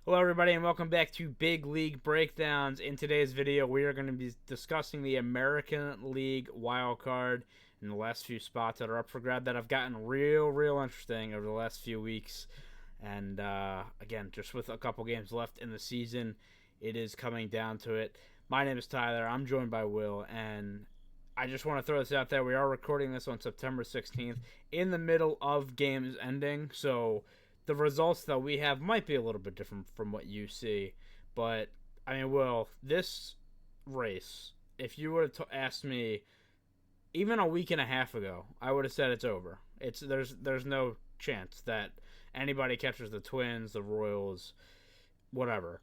Hello, everybody, and welcome back to Big League Breakdowns. In today's video, we are going to be discussing the American League wild card and the last few spots that are up for grab that have gotten real interesting over the last few weeks. And again, just with a couple games left in the season, it is coming down to it. My name is Tyler. I'm joined by Will, and I just want to throw this out there. We are recording this on September 16th in the middle of games ending, so the results that we have might be a little bit different from what you see. But, I mean, Will, this race, if you would have asked me even a week and a half ago, I would have said it's over. There's no chance that anybody catches the Twins, the Royals, whatever.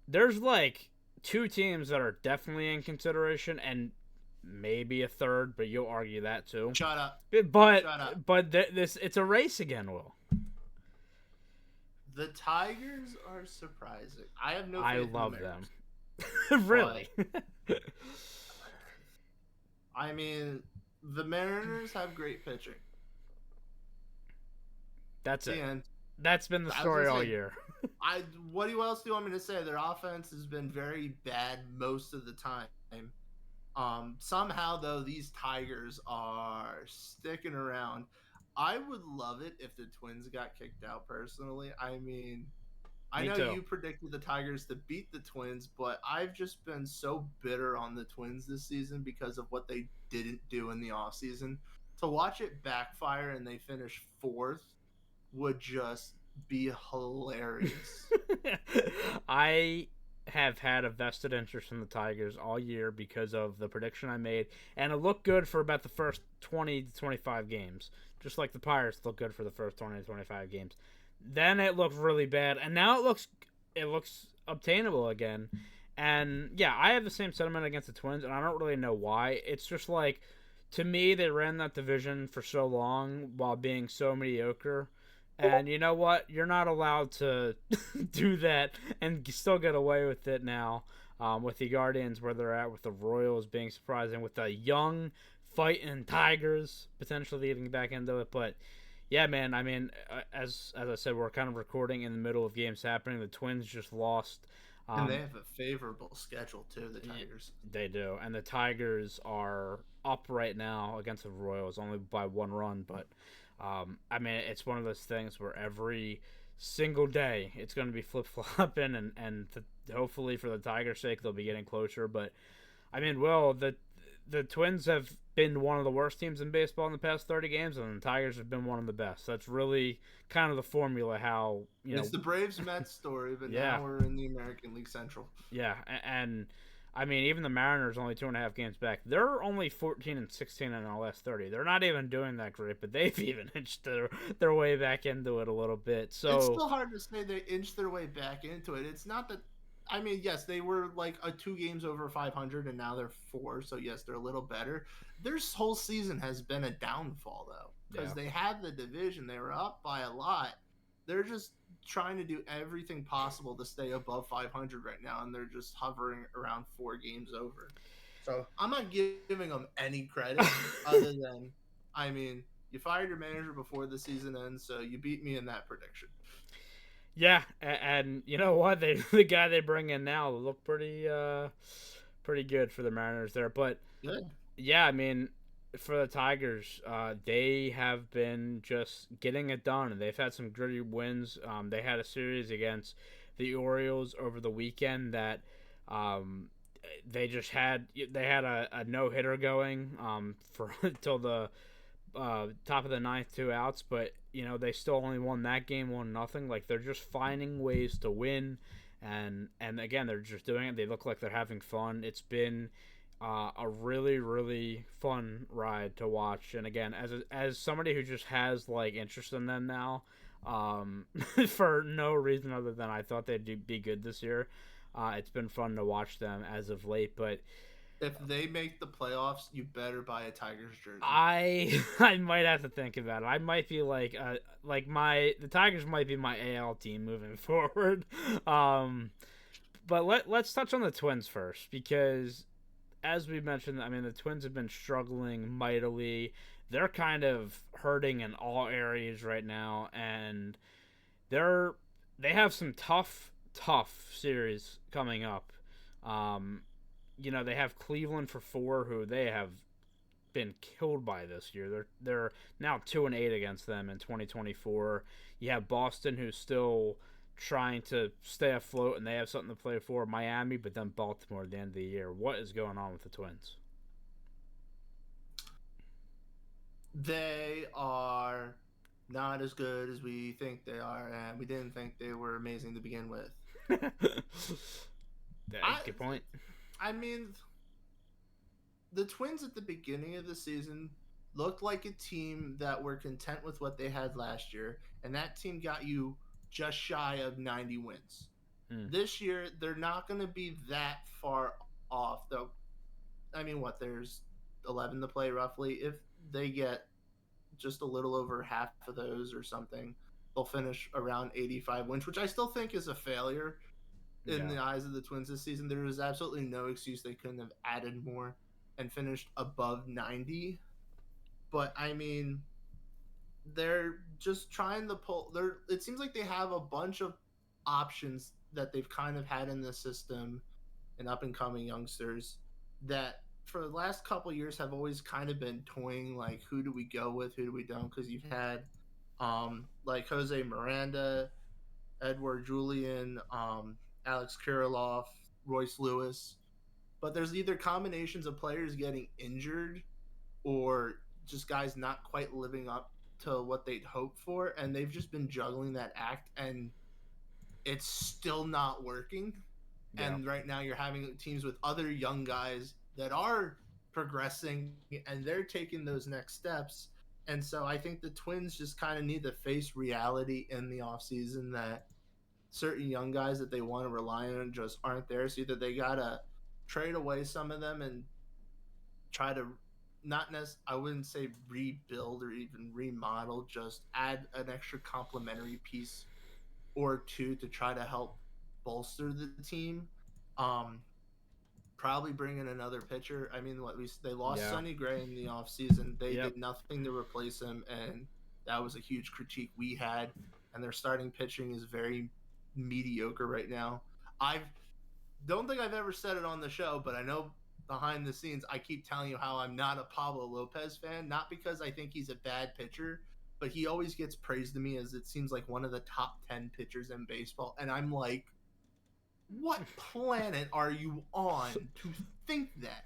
There's like two teams that are definitely in consideration, and maybe a third, but you'll argue that too. Shut up. But Shut up. this it's a race again, Will. The Tigers are surprising. I have no faith I in the love Mariners. them. Really? I mean, the Mariners have great pitching. That's it. And That's been the I was story gonna all say, year. what else do you want me to say? Their offense has been very bad most of the time. Somehow though, these Tigers are sticking around. I would love it if the Twins got kicked out personally. I mean, I Me know too. you predicted the Tigers to beat the Twins, but I've just been so bitter on the Twins this season because of what they didn't do in the offseason. To watch it backfire and they finish fourth would just be hilarious. I have had a vested interest in the Tigers all year because of the prediction I made, and it looked good for about the first 20 to 25 games, just like the Pirates looked good for the first 20 to 25 games. Then it looked really bad, and now it looks obtainable again. And yeah, I have the same sentiment against the Twins, and I don't really know why. It's just like, to me, they ran that division for so long while being so mediocre. And you know what? You're not allowed to do that and still get away with it now. With the Guardians where they're at, with the Royals being surprising, with the young fighting Tigers potentially getting back into it. But yeah, man. I mean, as I said, we're kind of recording in the middle of games happening. The Twins just lost. And they Um, have a favorable schedule too, the Tigers. they do, and the Tigers are up right now against the Royals only by one run. But I mean, it's one of those things where every single day it's going to be flip flopping, and hopefully for the Tigers' sake they'll be getting closer. But I mean, well, the Twins have been one of the worst teams in baseball in the past 30 games, and the Tigers have been one of the best. That's really kind of the formula. How It's the Braves Mets story, but yeah, now we're in the American League Central. yeah, and I mean, even the Mariners only 2.5 games back. They're only 14-16 in the last 30. They're not even doing that great, but they've even inched their way back into it a little bit. It's So still hard to say they inched their way back into it. It's not that. I mean, yes, they were like a 2 games over 500, and now they're four. So yes, they're a little better. Their whole season has been a downfall though, yeah, because they had the division. They were up by a lot. They're just trying to do everything possible to stay above 500 right now, and they're just hovering around 4 games over. So I'm not giving them any credit other than, I mean, you fired your manager before the season ends, so you beat me in that prediction. yeah, and you know what? The guy they bring in now look pretty good for the Mariners there. But Good. yeah, I mean, for the Tigers, they have been just getting it done, and they've had some gritty wins. They had a series against the Orioles over the weekend that um, they had a no hitter going for until the top of the ninth, 2 outs, but they still only won that game 1-0. Like, they're just finding ways to win, and again, they're just doing it. They look like they're having fun. It's been a really fun ride to watch. And again, as somebody who just has like interest in them now, for no reason other than I thought they'd be good this year. It's been fun to watch them as of late, but If they make the playoffs, you better buy a Tigers jersey. I might have to think about it. I might be the Tigers might be my AL team moving forward. But let's touch on the Twins first, because as we mentioned, I mean, the Twins have been struggling mightily. They're kind of hurting in all areas right now, and they have some tough tough series coming up. Um, they have Cleveland for 4, who they have been killed by this year. They're now 2-8 against them in 2024. You have Boston, who's still trying to stay afloat, and they have something to play for. Miami, but then Baltimore at the end of the year. What is going on with the Twins? They are not as good as we think they are, and we didn't think they were amazing to begin with. I Good point. I mean, the Twins at the beginning of the season looked like a team that were content with what they had last year, and that team got you just shy of 90 wins. Hmm. This year, they're not going to be that far off, though. I mean, what, there's 11 to play roughly. If they get just a little over half of those or something, they'll finish around 85 wins, which I still think is a failure in Yeah. the eyes of the Twins this season. There was absolutely no excuse they couldn't have added more and finished above 90. But I mean, they're just trying to pull. It seems like they have a bunch of options that they've kind of had in the system and up and coming youngsters that for the last couple of years have always kind of been toying like who do we go with, who do we don't, because you've had like Jose Miranda, Edward Julian, Alex Kirilloff, Royce Lewis. But there's either combinations of players getting injured or just guys not quite living up to what they'd hoped for. And they've just been juggling that act, and it's still not working. Yeah. And right now you're having teams with other young guys that are progressing and they're taking those next steps. And so I think the Twins just kind of need to face reality in the offseason that certain young guys that they want to rely on just aren't there. So either they gotta trade away some of them and try to I wouldn't say rebuild or even remodel, just add an extra complementary piece or two to try to help bolster the team. Um, Probably bring in another pitcher. I mean, what they lost Yeah. Sonny Gray in the offseason. They Yep. did nothing to replace him, and that was a huge critique we had. And their starting pitching is very mediocre right now. I don't think I've ever said it on the show, but I know behind the scenes I keep telling you how I'm not a Pablo Lopez fan, not because I think he's a bad pitcher, but he always gets praised to me as it seems like one of the top 10 pitchers in baseball. And I'm like, what planet are you on to think that?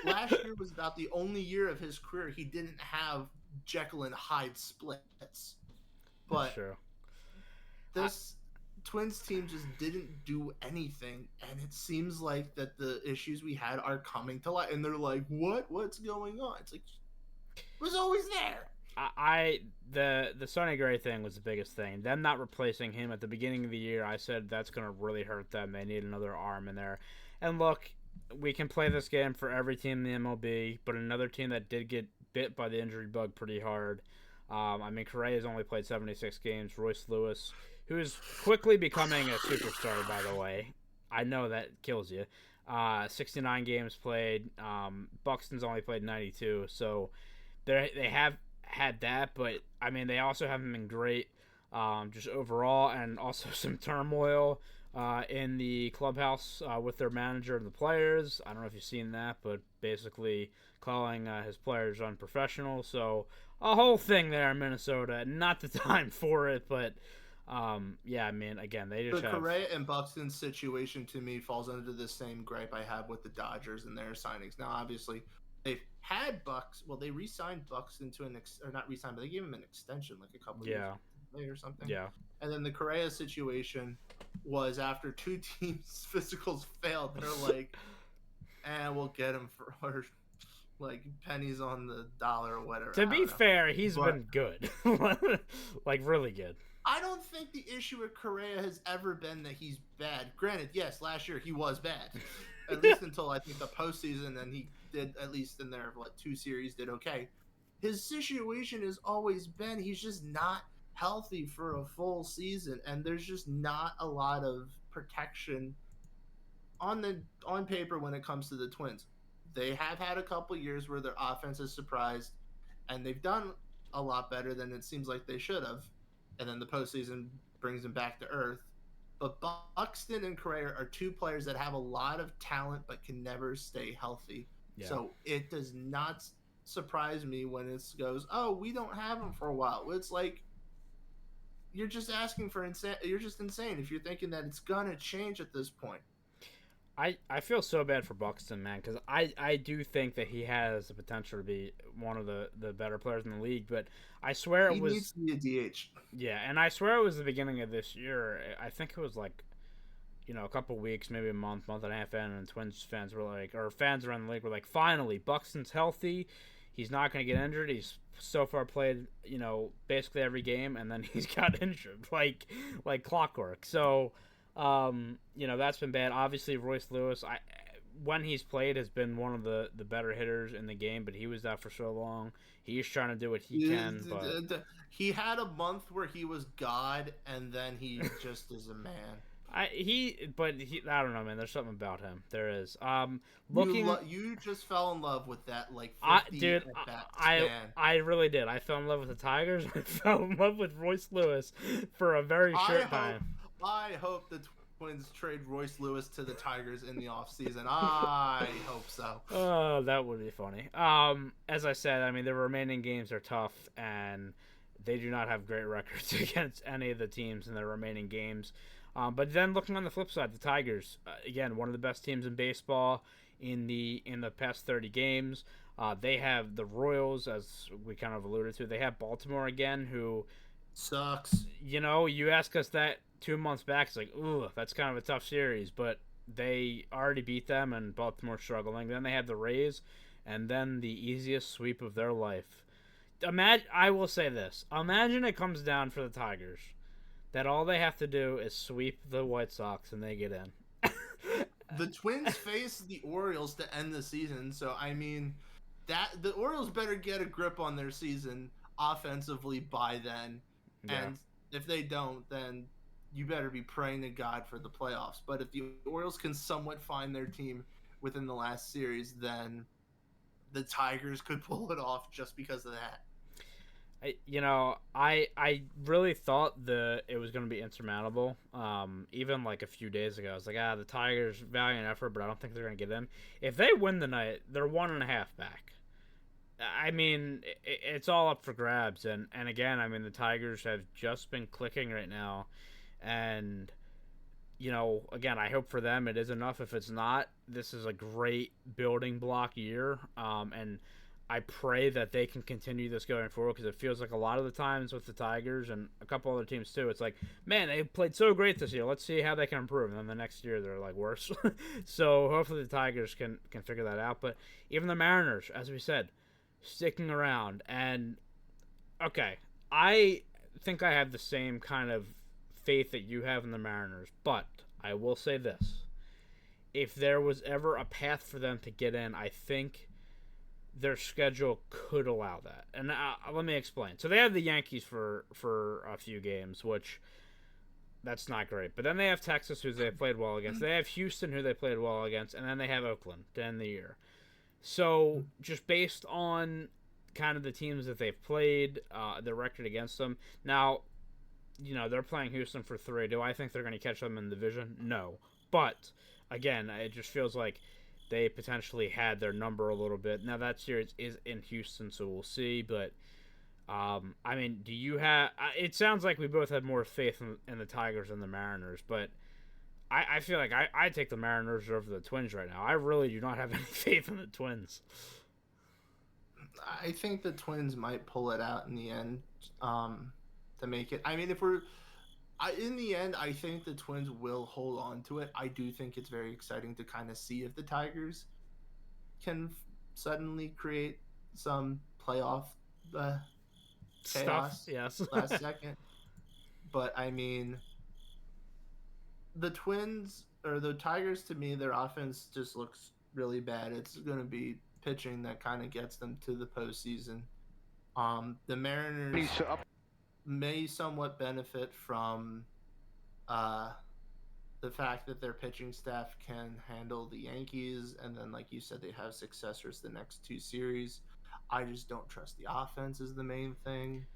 Last year was about the only year of his career he didn't have Jekyll and Hyde splits. That's But true. I, this Twins team just didn't do anything, and it seems like that the issues we had are coming to light. And they're like, "What? What's going on?" It's like it was always there. I the Sonny Gray thing was the biggest thing. Them not replacing him at the beginning of the year, I said that's gonna really hurt them. They need another arm in there. And look, we can play this game for every team in the MLB, but another team that did get bit by the injury bug pretty hard. I mean, Correa's only played 76 games. Royce Lewis, who is quickly becoming a superstar, by the way. I know that kills you. 69 games played. Buxton's only played 92, so they have had that, but I mean they also haven't been great, just overall, and also some turmoil in the clubhouse with their manager and the players. I don't know if you've seen that, but basically calling his players unprofessional. So a whole thing there in Minnesota. Not the time for it, but yeah, I mean, again, they just The have. Correa and Buxton situation to me falls under the same gripe I have with the Dodgers and their signings. Now, obviously, they've had Bucks. Well, they re-signed Buxton to or not re-signed, but they gave him an extension like a couple years Yeah, or something. yeah. And then the Correa situation was after two teams' physicals failed. They're like, and we'll get him for or, like pennies on the dollar or whatever. To I be don't know. fair, he's But been good, like really good. I don't think the issue with Correa has ever been that he's bad. Granted, yes, last year he was bad, at least until I think the postseason, and he did at least in their two series did okay. His situation has always been he's just not healthy for a full season, and there's just not a lot of protection on paper when it comes to the Twins. They have had a couple years where their offense has surprised, and they've done a lot better than it seems like they should have. And then the postseason brings them back to earth. But Buxton and Correa are two players that have a lot of talent but can never stay healthy. Yeah. So it does not surprise me when it goes, oh, we don't have him for a while. It's like you're just asking for insane. You're just insane if you're thinking that it's gonna change at this point. I feel so bad for Buxton, man, because I do think that he has the potential to be one of the better players in the league. But I swear it He needs was, to be a DH. yeah, and I swear it was the beginning of this year. I think it was like, a couple weeks, maybe a month and a half in, and Twins fans were like, or fans around the league were like, finally, Buxton's healthy. He's not going to get injured. He's so far played, basically every game, and then he's got injured like clockwork. So, that's been bad. Obviously, Royce Lewis, when he's played, has been one of the better hitters in the game, but he was out for so long. He's trying to do what he can, but He had a month where he was God, and then he just is a man. I don't know, man. There's something about him. There is. You just fell in love with that 50 Dude, at bat I span. I really did. I fell in love with the Tigers. I fell in love with Royce Lewis for a very short time. I hope the Twins trade Royce Lewis to the Tigers in the offseason. I hope so. Oh, that would be funny. As I said, I mean the remaining games are tough, and they do not have great records against any of the teams in their remaining games. But then looking on the flip side, the Tigers, again, one of the best teams in baseball in the past 30 games. They have the Royals, as we kind of alluded to. They have Baltimore again, who sucks. You ask us that 2 months back, it's like, ooh, that's kind of a tough series. But they already beat them, and Baltimore's struggling. Then they have the Rays, and then the easiest sweep of their life. I will say this. Imagine it comes down for the Tigers that all they have to do is sweep the White Sox and they get in. The Twins face the Orioles to end the season, so I mean, that the Orioles better get a grip on their season offensively by then, Yeah. and if they don't, then you better be praying to God for the playoffs. But if the Orioles can somewhat find their team within the last series, then the Tigers could pull it off just because of that. I really thought it was going to be insurmountable. Even like a few days ago, I was like, the Tigers valiant effort, but I don't think they're going to get in. If they win the night, they're 1.5 back. I mean, it's all up for grabs, and again, I mean, the Tigers have just been clicking right now, and again, I hope for them it is enough. If it's not, this is a great building block year, and I pray that they can continue this going forward, because it feels like a lot of the times with the Tigers and a couple other teams too, it's like, man, they played so great this year. Let's see how they can improve. And then the next year they're like worse. So hopefully the Tigers can figure that out. But even the Mariners, as we said, sticking around. And okay, I think I have the same kind of faith that you have in the Mariners. But I will say this. If there was ever a path for them to get in, I think their schedule could allow that. And let me explain. So they have the Yankees for a few games, which that's not great. But then they have Texas, who they played well against. They have Houston, who they played well against. And then they have Oakland to end the year. So just based on kind of the teams that they've played, the record against them. Now, they're playing Houston for 3. Do I think they're going to catch them in the division? No. But, again, it just feels like they potentially had their number a little bit. Now, that series is in Houston, so we'll see. But, I mean, do you have... It sounds like we both have more faith in the Tigers than the Mariners, but I feel like I take the Mariners over the Twins right now. I really do not have any faith in the Twins. I think the Twins might pull it out in the end to make it. I mean, in the end, I think the Twins will hold on to it. I do think it's very exciting to kind of see if the Tigers can suddenly create some playoff chaos. Stuff, yes. Last second. But I mean, the Twins or the Tigers, to me, their offense just looks really bad. It's going to be pitching that kind of gets them to the postseason. The Mariners may somewhat benefit from the fact that their pitching staff can handle the Yankees, and then, like you said, they have successors the next 2 series. I just don't trust the offense is the main thing.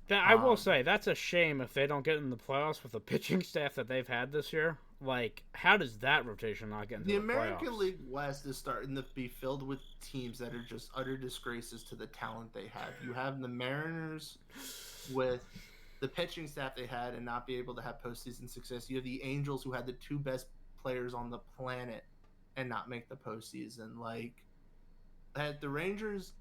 I will say, that's a shame if they don't get in the playoffs with the pitching staff that they've had this year. Like, how does that rotation not get into The the American playoffs? League West is starting to be filled with teams that are just utter disgraces to the talent they have. You have the Mariners with the pitching staff they had and not be able to have postseason success. You have the Angels who had the two best players on the planet and not make the postseason. Like, had the Rangers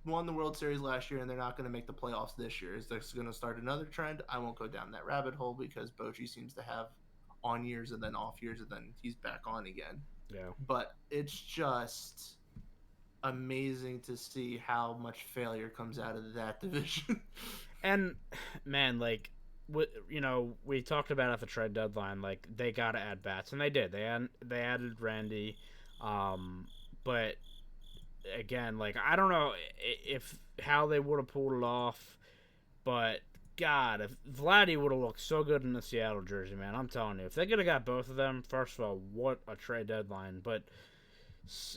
won the World Series last year and they're not going to make the playoffs this year. Is this going to start another trend? I won't go down that rabbit hole because Bochy seems to have on years and then off years and then he's back on again. Yeah. But it's just amazing to see how much failure comes out of that division. And man, like, we talked about at the trade deadline, like they got to add bats, and they did. They added Randy, but again, like I don't know if how they would have pulled it off, but God, if Vladdy would have looked so good in the Seattle jersey, man, I'm telling you, if they could have got both of them, first of all, what a trade deadline. But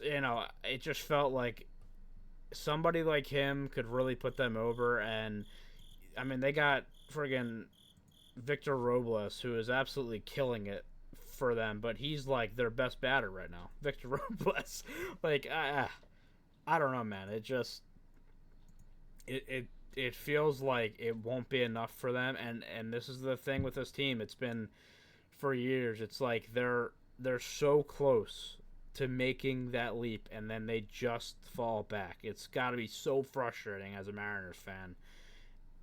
it just felt like somebody like him could really put them over, and I mean, they got friggin' Victor Robles, who is absolutely killing it for them, but he's like their best batter right now. Victor Robles, like I don't know, man. It feels like it won't be enough for them, and this is the thing with this team. It's been for years. It's like they're so close to making that leap, and then they just fall back. It's got to be so frustrating as a Mariners fan,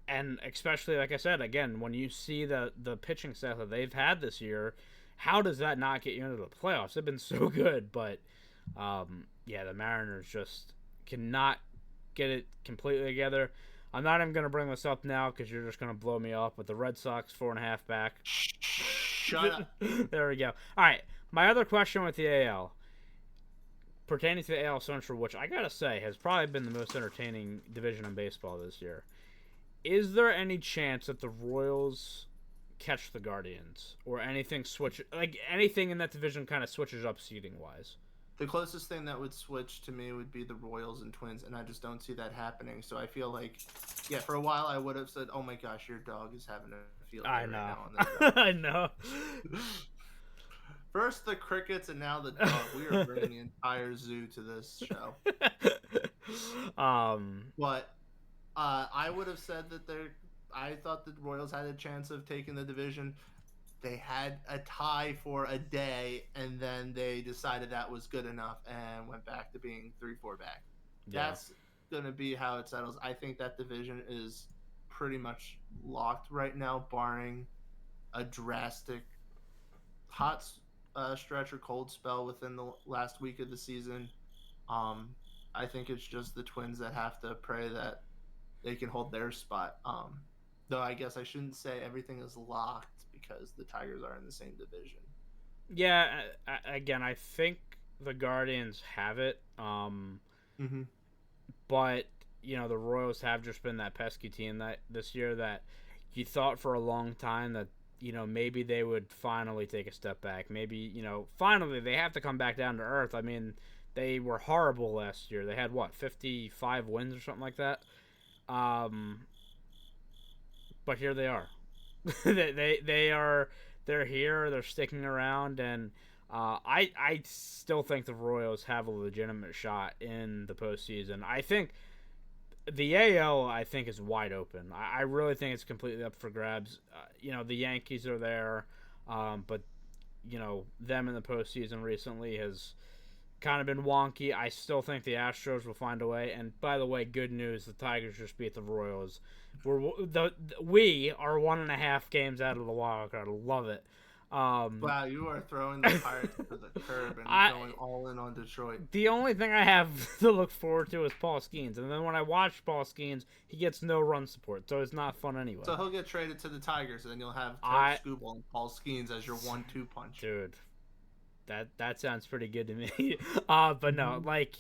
and especially like I said again, when you see the pitching staff that they've had this year, how does that not get you into the playoffs? They've been so good, but yeah, the Mariners just cannot get it completely together. I'm not even gonna bring this up now because you're just gonna blow me up with the Red Sox 4.5 back. Shut up. There we go. All right, my other question with the AL pertaining to the AL Central, which I gotta say has probably been the most entertaining division in baseball this year. Is there any chance that the Royals catch the Guardians or anything switch, like anything in that division kind of switches up seeding wise? The closest thing that would switch to me would be the Royals and Twins, and I just don't see that happening. So I feel like, yeah, for a while I would have said, "Oh my gosh, your dog is having a field day I right know. now on the show." I know. First the crickets and now the dog. We are bringing the entire zoo to this show. um, But I would have said that I thought the Royals had a chance of taking the division. They had a tie for a day, and then they decided that was good enough and went back to being 3-4 back. yeah. That's going to be how it settles. I think that division is pretty much locked right now, barring a drastic hot stretch or cold spell within the last week of the season. Um, I think it's just the Twins that have to pray that they can hold their spot. Though I guess I shouldn't say everything is locked because the Tigers are in the same division. Yeah, again, I think the Guardians have it. Mm-hmm. But the Royals have just been that pesky team that this year that you thought for a long time that maybe they would finally take a step back. Maybe finally they have to come back down to earth. I mean, they were horrible last year. They had what 55 wins or something like that. But here they are. They're here. They're sticking around, and I still think the Royals have a legitimate shot in the postseason. I think the AL I think is wide open. I really think it's completely up for grabs. The Yankees are there, but them in the postseason recently has kind of been wonky. I still think the Astros will find a way. And by the way, good news: the Tigers just beat the Royals. We are 1.5 games out of the wild card. Love it. Wow, you are throwing the Pirates to the curb and going all in on Detroit. The only thing I have to look forward to is Paul Skeens, and then when I watch Paul Skeens, he gets no run support, so it's not fun anyway. So he'll get traded to the Tigers, and then you'll have Coach Scooble and Paul Skeens as your 1-2 punch. Dude, that sounds pretty good to me. But no, like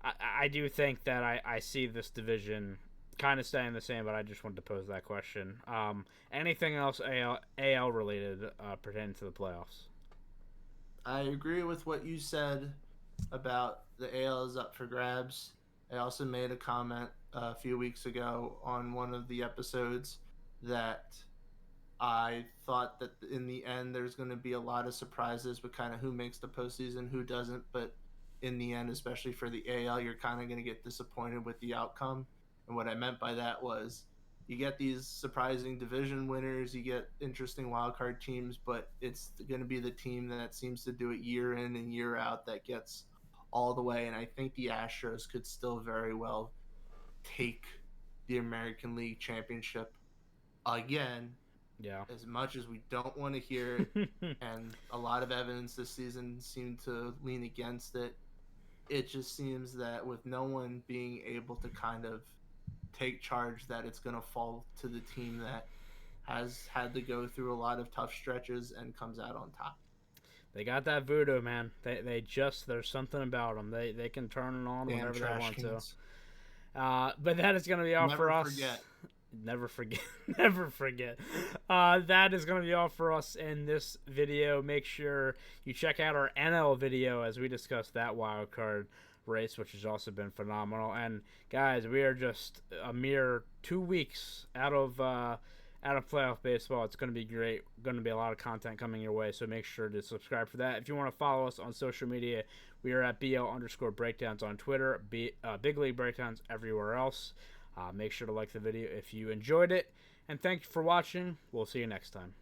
I do think that I see this division kind of staying the same, but I just wanted to pose that question. Anything else AL related pertaining to the playoffs? I agree with what you said about the AL is up for grabs. I also made a comment a few weeks ago on one of the episodes that I thought that in the end there's going to be a lot of surprises with kind of who makes the postseason, who doesn't. But in the end, especially for the AL, you're kind of going to get disappointed with the outcome. And what I meant by that was you get these surprising division winners, you get interesting wildcard teams, but it's going to be the team that seems to do it year in and year out that gets all the way. And I think the Astros could still very well take the American League Championship again, Yeah. as much as we don't want to hear it, and a lot of evidence this season seemed to lean against it. It just seems that with no one being able to kind of take charge, that it's going to fall to the team that has had to go through a lot of tough stretches and comes out on top. They got that voodoo, man. They just there's something about them. They can turn it on Damn whenever they trash want to. cans. But that is going to be all Never for us. forget. Never forget. Never forget. That is going to be all for us in this video. Make sure you check out our NL video as we discuss that wild card race, which has also been phenomenal. And guys, we are just a mere 2 weeks out of playoff baseball. It's going to be great. Going to be a lot of content coming your way, so make sure to subscribe for that. If you want to follow us on social media, we are at BL_breakdowns on Twitter, Big League Breakdowns everywhere else. Make sure to like the video if you enjoyed it, and thank you for watching. We'll see you next time.